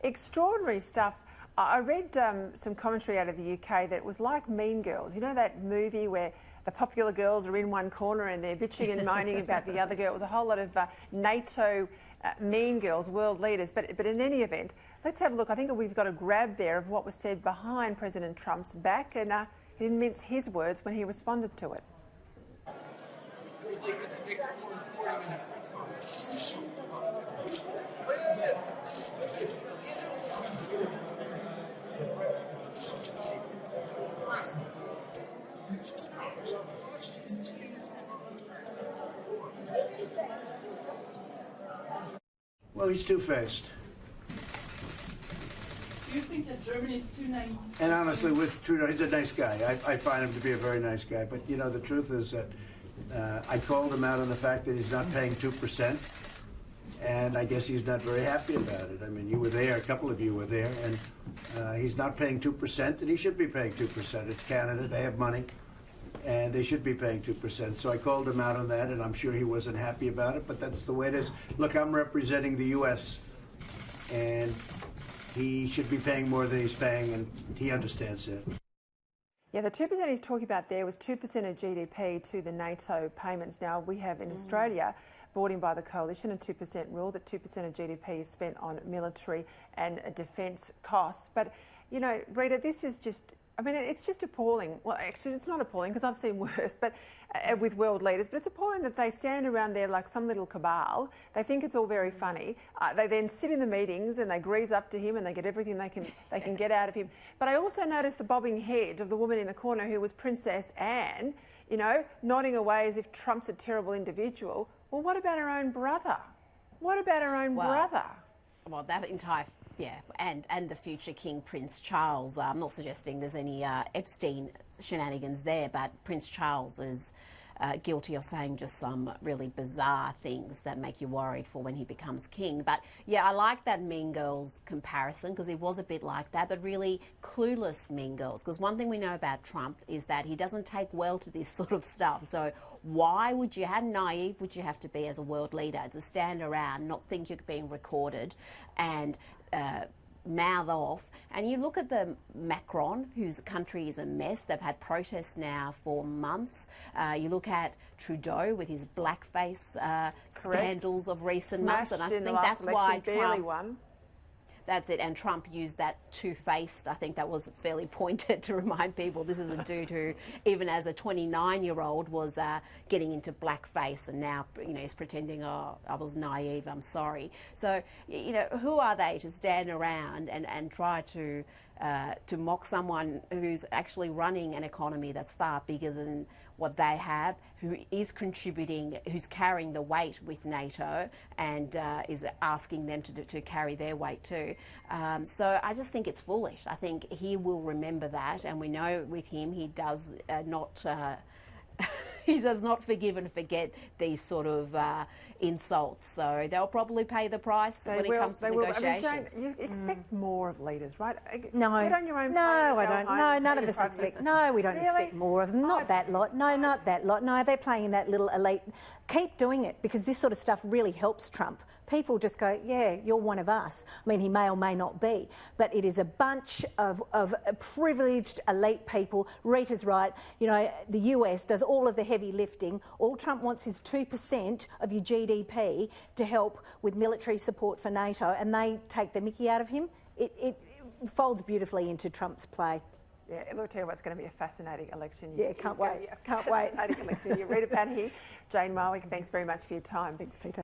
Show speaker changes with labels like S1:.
S1: Extraordinary stuff. I read some commentary out of the UK that was like Mean Girls. You know that movie where the popular girls are in one corner and they're bitching and moaning about the other girl? It was a whole lot of NATO Mean Girls, world leaders. But in any event, let's have a look. I think we've got a grab there of what was said behind President Trump's back, and he didn't mince his words when he responded to it.
S2: Well, he's two-faced.
S3: Do you think that Germany is too naive?
S2: And honestly, with Trudeau, he's a nice guy. I find him to be a very nice guy. But, you know, the truth is that I called him out on the fact that he's not paying 2%. And I guess he's not very happy about it. I mean, you were there, a couple of you were there, and he's not paying 2%, and he should be paying 2%. It's Canada, they have money, and they should be paying 2%. So I called him out on that, and I'm sure he wasn't happy about it, but that's the way it is. Look, I'm representing the U.S., and he should be paying more than he's paying, and he understands that.
S1: Yeah, the 2% he's talking about there was 2% of GDP to the NATO payments. Now, we have in Australia, brought in by the coalition, a 2% rule that 2% of GDP is spent on military and defence costs. But, you know, Rita, this is just, I mean, it's just appalling. Well, actually, it's not appalling because I've seen worse, but with world leaders. But it's appalling that they stand around there like some little cabal. They think it's all very funny. They then sit in the meetings and they grease up to him and they get everything they can get out of him. But I also noticed the bobbing head of the woman in the corner who was Princess Anne, you know, nodding away as if Trump's a terrible individual. Well, what about her own brother? What about her own brother?
S4: Well, that entire, yeah, and the future King Prince Charles. I'm not suggesting there's any Epstein shenanigans there, but Prince Charles is guilty of saying just some really bizarre things that make you worried for when he becomes king. But yeah, I like that Mean Girls comparison because he was a bit like that, but really clueless Mean Girls. Because one thing we know about Trump is that he doesn't take well to this sort of stuff. So why would you, how naive would you have to be as a world leader to stand around, not think you're being recorded and mouth off? And you look at the Macron, whose country is a mess. They've had protests now for months. You look at Trudeau with his blackface scandals of recent months, and I think that's why Trump won. That's it, and Trump used that two-faced, I think that was fairly pointed to remind people this is a dude who, even as a 29-year-old, was getting into blackface, and now, you know, he's pretending, oh, I was naive, I'm sorry. So, you know, who are they to stand around and try to mock someone who's actually running an economy that's far bigger than what they have, who is contributing, who's carrying the weight with NATO and is asking them to carry their weight too. So I just think it's foolish. I think he will remember that, and we know with him he does not he does not forgive and forget these sort of insults. So they'll probably pay the price when it comes to negotiations.
S1: I mean, Jane, you expect more of leaders, right?
S5: No,
S1: get on your own
S5: no, I
S1: plane,
S5: don't. No, none of us expect. No, we don't
S1: really?
S5: expect more of them. Not that lot. No, not that lot. No, they're playing in that little elite. Keep doing it because this sort of stuff really helps Trump. People just go, yeah, you're one of us. I mean, he may or may not be, but it is a bunch of privileged elite people. Rita's right. You know, the US does all of the heavy lifting. All Trump wants is 2% of your GDP to help with military support for NATO, and they take the mickey out of him. It folds beautifully into Trump's play.
S1: Yeah, look, tell you what, it's going to be a fascinating election.
S5: Yeah, can't wait. Can't wait.
S1: Fascinating election. Rita Panahi, Jane Marwick, thanks very much for your time. Thanks, Peter.